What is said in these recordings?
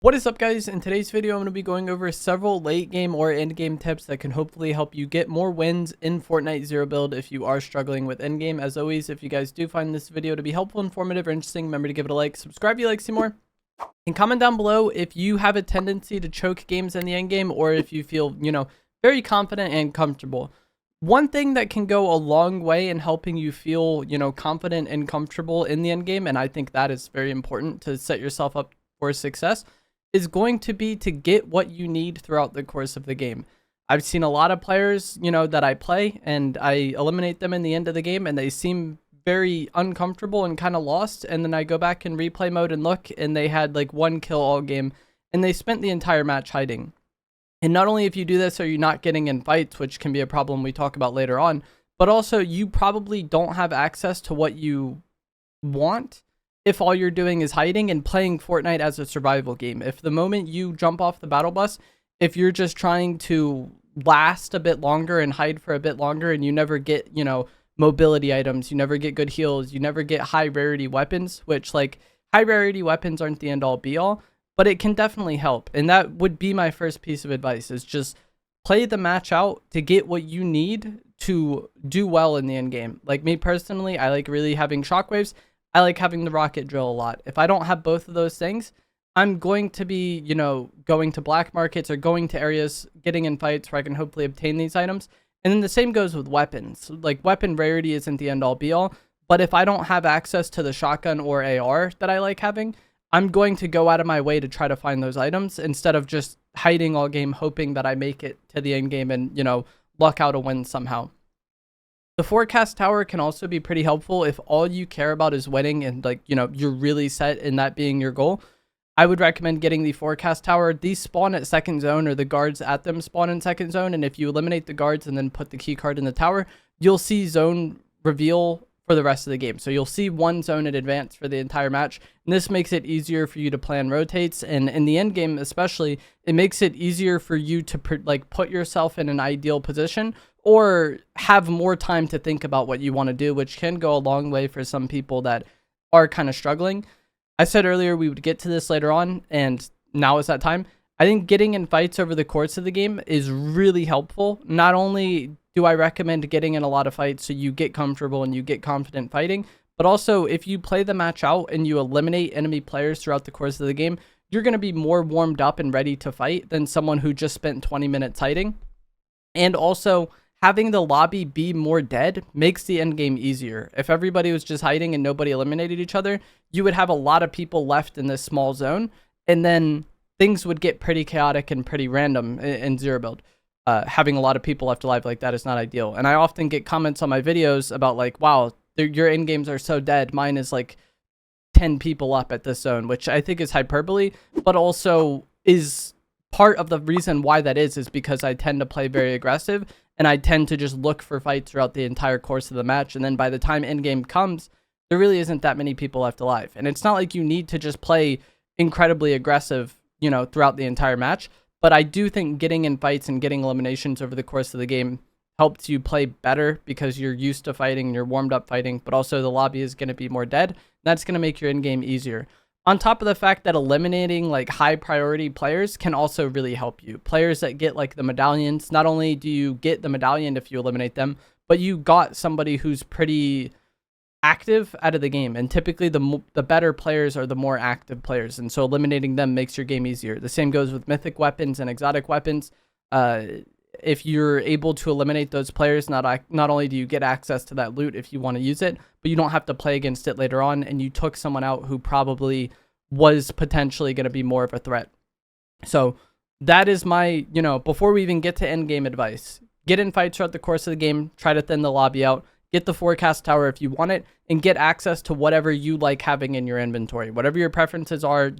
What is up, guys? In today's video, I'm going to be going over several late game or end game tips that can hopefully help you get more wins in Fortnite Zero Build if you are struggling with end game. As always, if you guys do find this video to be helpful, informative, or interesting, remember to give it a like, subscribe if you like to see more, and comment down below if you have a tendency to choke games in the end game or if you feel, very confident and comfortable. One thing that can go a long way in helping you feel, confident and comfortable in the end game, and I think that is very important to set yourself up for success, is going to be to get what you need throughout the course of the game. I've seen a lot of players, that I play and I eliminate them in the end of the game and they seem very uncomfortable and kind of lost. And then I go back in replay mode and look, and they had like one kill all game and they spent the entire match hiding. And not only if you do this are you not getting in fights, which can be a problem we talk about later on, but also you probably don't have access to what you want if all you're doing is hiding and playing Fortnite as a survival game. If the moment you jump off the battle bus, if you're just trying to last a bit longer and hide for a bit longer and you never get, mobility items, you never get good heals, you never get high rarity weapons, which like high rarity weapons aren't the end all be all, but it can definitely help. And that would be my first piece of advice, is just play the match out to get what you need to do well in the end game. Like me personally, I like really having shockwaves. I like having the rocket drill a lot. If I don't have both of those things, I'm going to be, going to black markets or going to areas, getting in fights where I can hopefully obtain these items. And then the same goes with weapons. Like weapon rarity isn't the end all be all, but if I don't have access to the shotgun or AR that I like having, I'm going to go out of my way to try to find those items instead of just hiding all game, hoping that I make it to the end game and, luck out a win somehow. The forecast tower can also be pretty helpful if all you care about is winning and you're really set in that being your goal. I would recommend getting the forecast tower. These spawn at second zone, or the guards at them spawn in second zone. And if you eliminate the guards and then put the key card in the tower, you'll see zone reveal for the rest of the game. So you'll see one zone in advance for the entire match. And this makes it easier for you to plan rotates. And in the end game, especially, it makes it easier for you to put yourself in an ideal position or have more time to think about what you want to do, which can go a long way for some people that are kind of struggling. I said earlier we would get to this later on, and now is that time. I think getting in fights over the course of the game is really helpful. Not only do I recommend getting in a lot of fights so you get comfortable and you get confident fighting, but also if you play the match out and you eliminate enemy players throughout the course of the game, you're going to be more warmed up and ready to fight than someone who just spent 20 minutes hiding. And also, having the lobby be more dead makes the end game easier. If everybody was just hiding and nobody eliminated each other, you would have a lot of people left in this small zone, and then things would get pretty chaotic and pretty random in Zero Build. Having a lot of people left alive like that is not ideal. And I often get comments on my videos about like, wow, your end games are so dead. Mine is like 10 people up at this zone, which I think is hyperbole, but also is part of the reason why that is because I tend to play very aggressive. And I tend to just look for fights throughout the entire course of the match. And then by the time endgame comes, there really isn't that many people left alive. And it's not like you need to just play incredibly aggressive, throughout the entire match. But I do think getting in fights and getting eliminations over the course of the game helps you play better because you're used to fighting and you're warmed up fighting. But also the lobby is going to be more dead. That's going to make your endgame easier. On top of the fact that eliminating like high priority players can also really help you. Players that get like the medallions, not only do you get the medallion if you eliminate them, but you got somebody who's pretty active out of the game. And typically the better players are the more active players. And so eliminating them makes your game easier. The same goes with mythic weapons and exotic weapons. If you're able to eliminate those players, not only do you get access to that loot if you want to use it, but you don't have to play against it later on, and you took someone out who probably was potentially going to be more of a threat. So that is my, before we even get to end game advice, get in fights throughout the course of the game, try to thin the lobby out, get the forecast tower if you want it, and get access to whatever you like having in your inventory. Whatever your preferences are,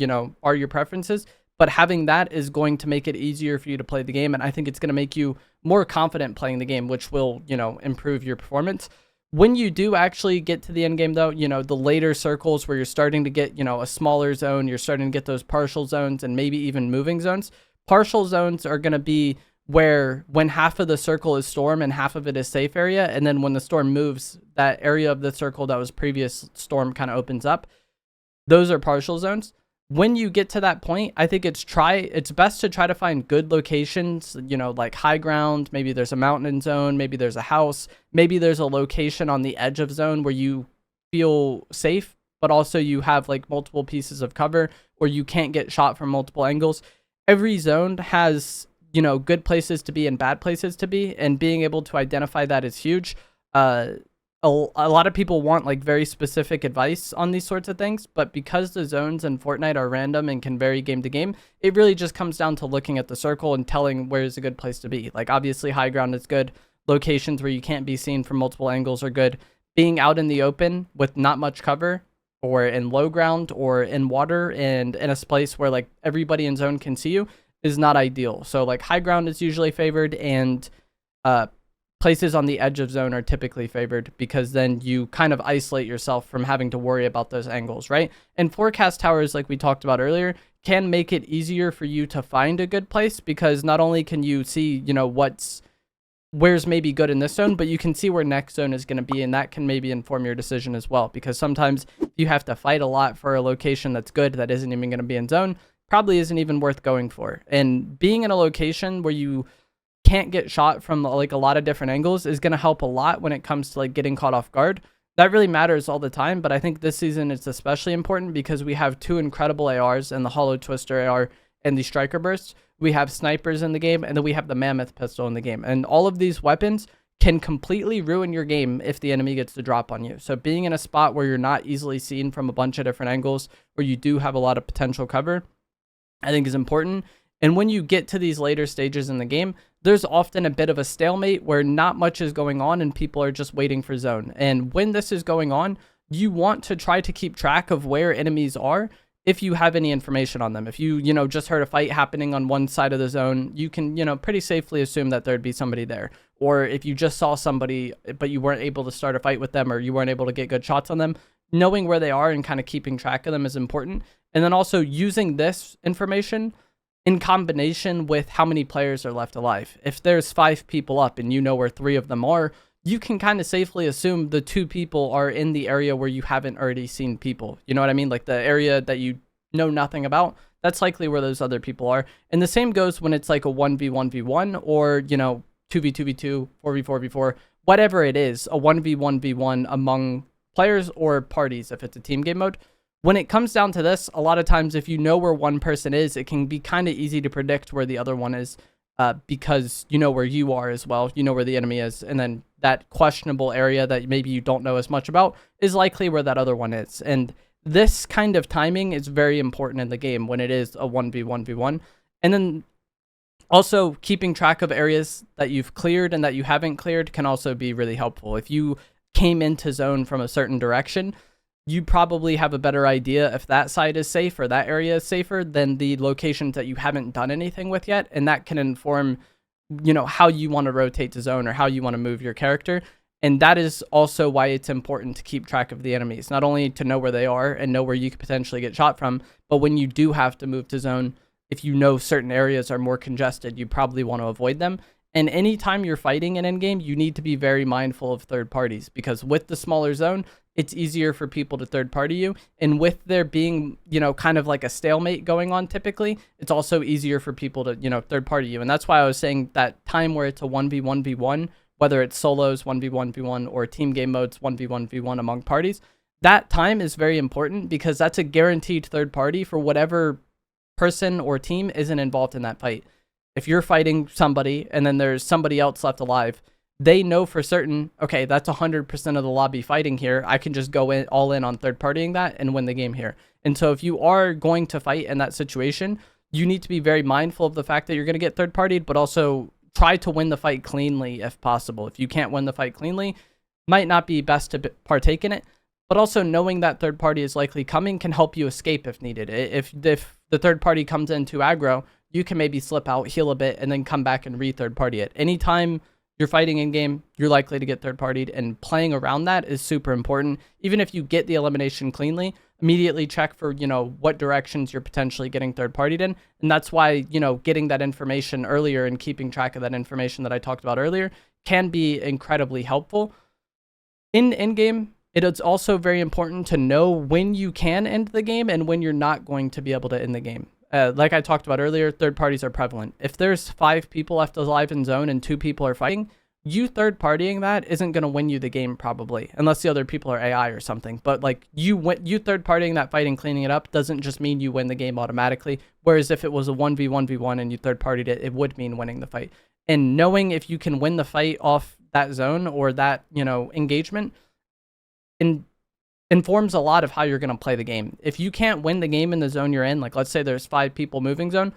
are your preferences. But having that is going to make it easier for you to play the game. And I think it's going to make you more confident playing the game, which will, improve your performance. When you do actually get to the end game, though, the later circles where you're starting to get, a smaller zone, you're starting to get those partial zones and maybe even moving zones. Partial zones are going to be where when half of the circle is storm and half of it is safe area. And then when the storm moves, that area of the circle that was previous storm kind of opens up. Those are partial zones. when you get to that point, I think it's best to try to find good locations, like high ground. Maybe there's a mountain zone, maybe there's a house, maybe there's a location on the edge of zone where you feel safe, but also you have like multiple pieces of cover or you can't get shot from multiple angles. Every zone has, good places to be and bad places to be, and being able to identify that is huge. A lot of people want like very specific advice on these sorts of things, but because the zones in Fortnite are random and can vary game to game, it really just comes down to looking at the circle and telling where is a good place to be. Like obviously high ground is good. Locations where you can't be seen from multiple angles are good. Being out in the open with not much cover, or in low ground or in water and in a place where like everybody in zone can see you, is not ideal. So like high ground is usually favored, and places on the edge of zone are typically favored because then you kind of isolate yourself from having to worry about those angles, right? And forecast towers, like we talked about earlier, can make it easier for you to find a good place, because not only can you see, where's maybe good in this zone, but you can see where next zone is going to be, and that can maybe inform your decision as well, because sometimes you have to fight a lot for a location that's good that isn't even going to be in zone, probably isn't even worth going for. And being in a location where you can't get shot from like a lot of different angles is going to help a lot when it comes to like getting caught off guard. That really matters all the time, but I think this season it's especially important because we have two incredible ARs, and the Hollow Twister AR and the Striker Burst. We have snipers in the game, and then we have the Mammoth pistol in the game, and all of these weapons can completely ruin your game if the enemy gets to drop on you. So being in a spot where you're not easily seen from a bunch of different angles, where you do have a lot of potential cover, I think is important. And when you get to these later stages in the game, there's often a bit of a stalemate where not much is going on and people are just waiting for zone. And when this is going on, you want to try to keep track of where enemies are if you have any information on them. If you, just heard a fight happening on one side of the zone, you can, pretty safely assume that there'd be somebody there. Or if you just saw somebody, but you weren't able to start a fight with them, or you weren't able to get good shots on them, knowing where they are and kind of keeping track of them is important. And then also using this information in combination with how many players are left alive. If there's 5 people up and you know where 3 of them are, you can kind of safely assume the 2 people are in the area where you haven't already seen people. You know what I mean? Like the area that you know nothing about, that's likely where those other people are. And the same goes when it's like a 1v1v1 or, 2v2v2, 4v4v4, whatever it is, a 1v1v1 among players or parties if it's a team game mode. When it comes down to this, a lot of times if you know where one person is, it can be kind of easy to predict where the other one is, because you know where you are as well. You know where the enemy is. And then that questionable area that maybe you don't know as much about is likely where that other one is. And this kind of timing is very important in the game when it is a 1v1v1. And then also keeping track of areas that you've cleared and that you haven't cleared can also be really helpful. If you came into zone from a certain direction, you probably have a better idea if that side is safe or that area is safer than the locations that you haven't done anything with yet. And that can inform, how you want to rotate to zone or how you want to move your character. And that is also why it's important to keep track of the enemies, not only to know where they are and know where you could potentially get shot from, but when you do have to move to zone, if you know certain areas are more congested, you probably want to avoid them. And anytime you're fighting in endgame, you need to be very mindful of third parties, because with the smaller zone, it's easier for people to third party you. And with there being, kind of like a stalemate going on typically, it's also easier for people to, third party you. And that's why I was saying that time where it's a 1v1v1, whether it's solos 1v1v1 or team game modes 1v1v1 among parties, that time is very important because that's a guaranteed third party for whatever person or team isn't involved in that fight. If you're fighting somebody and then there's somebody else left alive, they know for certain, okay, that's 100% of the lobby fighting here. I can just go in all in on third partying that and win the game here. And so if you are going to fight in that situation, you need to be very mindful of the fact that you're going to get third partied, but also try to win the fight cleanly if possible. If you can't win the fight cleanly, might not be best to partake in it, but also knowing that third party is likely coming can help you escape if needed. If the third party comes into aggro, you can maybe slip out, heal a bit, and then come back and re-third party it. Anytime you're fighting in game, you're likely to get third partied, and playing around that is super important. Even if you get the elimination cleanly, immediately check for, what directions you're potentially getting third partied in. And that's why, getting that information earlier and keeping track of that information that I talked about earlier can be incredibly helpful. In endgame, it is also very important to know when you can end the game and when you're not going to be able to end the game. Like I talked about earlier, third parties are prevalent. If there's 5 people left alive in zone and 2 people are fighting, you third partying that isn't going to win you the game probably, unless the other people are AI or something. But like you third partying that fight and cleaning it up doesn't just mean you win the game automatically. Whereas if it was a 1v1v1 and you third partied it, it would mean winning the fight. And knowing if you can win the fight off that zone or that, engagement informs a lot of how you're going to play the game. If you can't win the game in the zone you're in, like let's say there's 5 people moving zone,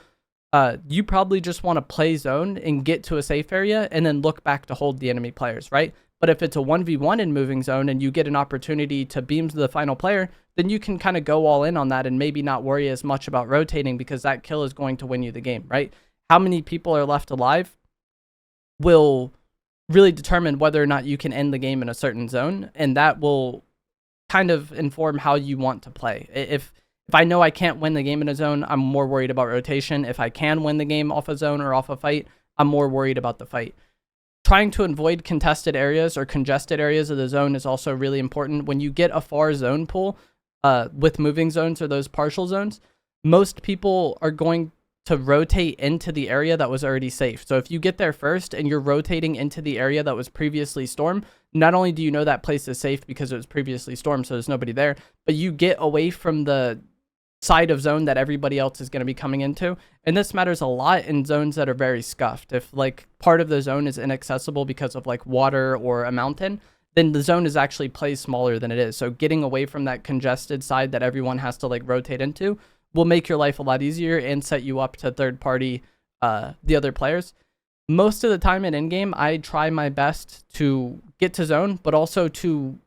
you probably just want to play zone and get to a safe area and then look back to hold the enemy players, right? But if it's a 1v1 in moving zone and you get an opportunity to beam to the final player, then you can kind of go all in on that and maybe not worry as much about rotating because that kill is going to win you the game, right? How many people are left alive will really determine whether or not you can end the game in a certain zone, and that will kind of inform how you want to play. If I know I can't win the game in a zone, I'm more worried about rotation. If I can win the game off a zone or off a fight, I'm more worried about the fight. Trying to avoid contested areas or congested areas of the zone is also really important. When you get a far zone pool with moving zones or those partial zones, most people are going to rotate into the area that was already safe. So if you get there first and you're rotating into the area that was previously stormed, not only do you know that place is safe because it was previously stormed, so there's nobody there, but you get away from the side of zone that everybody else is going to be coming into. And this matters a lot in zones that are very scuffed. If like part of the zone is inaccessible because of like water or a mountain, then the zone is actually placed smaller than it is. So getting away from that congested side that everyone has to like rotate into will make your life a lot easier and set you up to third party the other players. Most of the time in endgame, I try my best to get to zone, but also to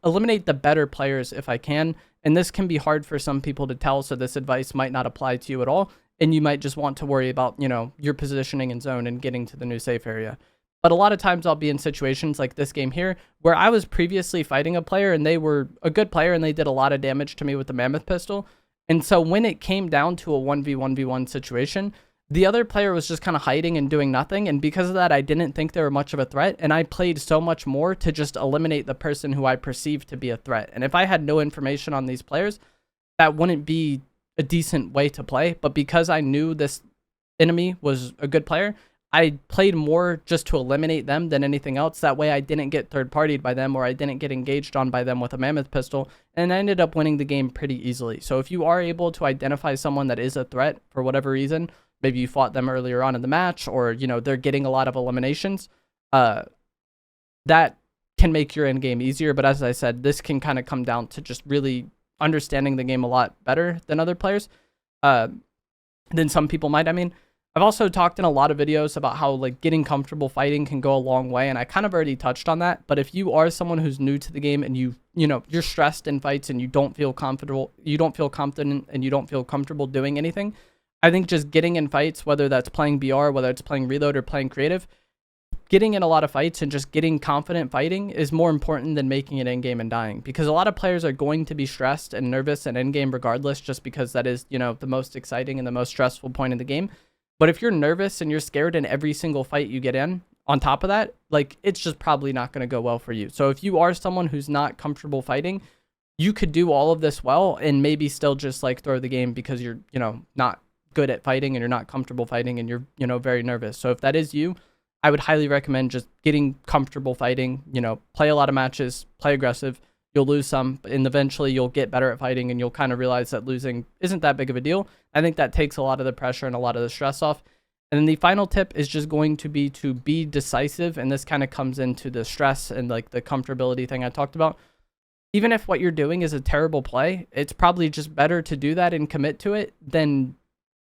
eliminate the better players if I can. And this can be hard for some people to tell, so this advice might not apply to you at all. And you might just want to worry about, your positioning in zone and getting to the new safe area. But a lot of times I'll be in situations like this game here where I was previously fighting a player and they were a good player and they did a lot of damage to me with the mammoth pistol. And so when it came down to a 1v1v1 situation, the other player was just kind of hiding and doing nothing. And because of that, I didn't think they were much of a threat. And I played so much more to just eliminate the person who I perceived to be a threat. And if I had no information on these players, that wouldn't be a decent way to play. But because I knew this enemy was a good player, I played more just to eliminate them than anything else. That way I didn't get third-partied by them or I didn't get engaged on by them with a mammoth pistol. And I ended up winning the game pretty easily. So if you are able to identify someone that is a threat for whatever reason, maybe you fought them earlier on in the match or, they're getting a lot of eliminations, that can make your end game easier. But as I said, this can kind of come down to just really understanding the game a lot better than other players, than some people might. I mean, I've also talked in a lot of videos about how like getting comfortable fighting can go a long way, and I kind of already touched on that. But if you are someone who's new to the game and you're stressed in fights and you don't feel comfortable, you don't feel confident, and you don't feel comfortable doing anything, I think just getting in fights, whether that's playing BR, whether it's playing reload or playing creative, getting in a lot of fights and just getting confident fighting is more important than making it in game and dying, because a lot of players are going to be stressed and nervous in end game regardless, just because that is the most exciting and the most stressful point in the game. But if you're nervous and you're scared in every single fight you get in, on top of that, like, it's just probably not going to go well for you. So if you are someone who's not comfortable fighting, you could do all of this well and maybe still just like throw the game because you're, not good at fighting and you're not comfortable fighting and you're, very nervous. So if that is you, I would highly recommend just getting comfortable fighting, play a lot of matches, play aggressive. You'll lose some, and eventually you'll get better at fighting and you'll kind of realize that losing isn't that big of a deal. I think that takes a lot of the pressure and a lot of the stress off. And then the final tip is just going to be decisive. And this kind of comes into the stress and like the comfortability thing I talked about. Even if what you're doing is a terrible play, it's probably just better to do that and commit to it than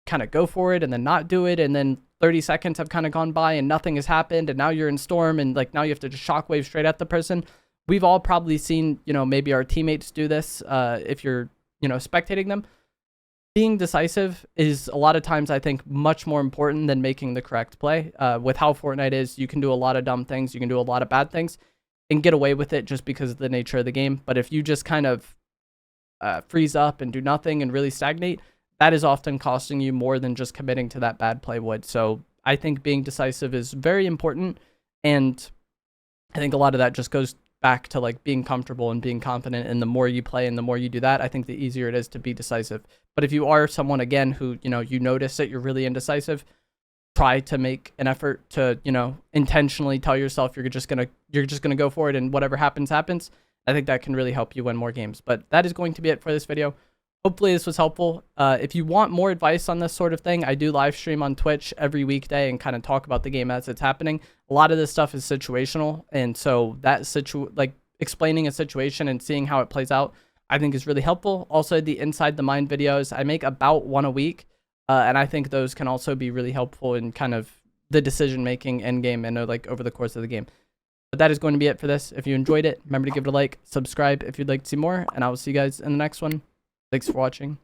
kind of go for it and then not do it. And then 30 seconds have kind of gone by and nothing has happened. And now you're in storm and like now you have to just shockwave straight at the person. We've all probably seen, maybe our teammates do this if you're, spectating them. Being decisive is a lot of times, I think, much more important than making the correct play. With how Fortnite is, you can do a lot of dumb things. You can do a lot of bad things and get away with it just because of the nature of the game. But if you just kind of freeze up and do nothing and really stagnate, that is often costing you more than just committing to that bad play would. So I think being decisive is very important. And I think a lot of that just goes back to like being comfortable and being confident. And the more you play and the more you do that, I think the easier it is to be decisive. But if you are someone, again, who, you notice that you're really indecisive, try to make an effort to, intentionally tell yourself you're just gonna go for it, and whatever happens, happens. I think that can really help you win more games. But that is going to be it for this video. Hopefully this was helpful. If you want more advice on this sort of thing, I do live stream on Twitch every weekday and kind of talk about the game as it's happening. A lot of this stuff is situational, and so that explaining a situation and seeing how it plays out, I think is really helpful. Also, the Inside the Mind videos, I make about one a week, and I think those can also be really helpful in kind of the decision making end game and like over the course of the game. But that is going to be it for this. If you enjoyed it, remember to give it a like, subscribe if you'd like to see more, and I will see you guys in the next one. Thanks for watching.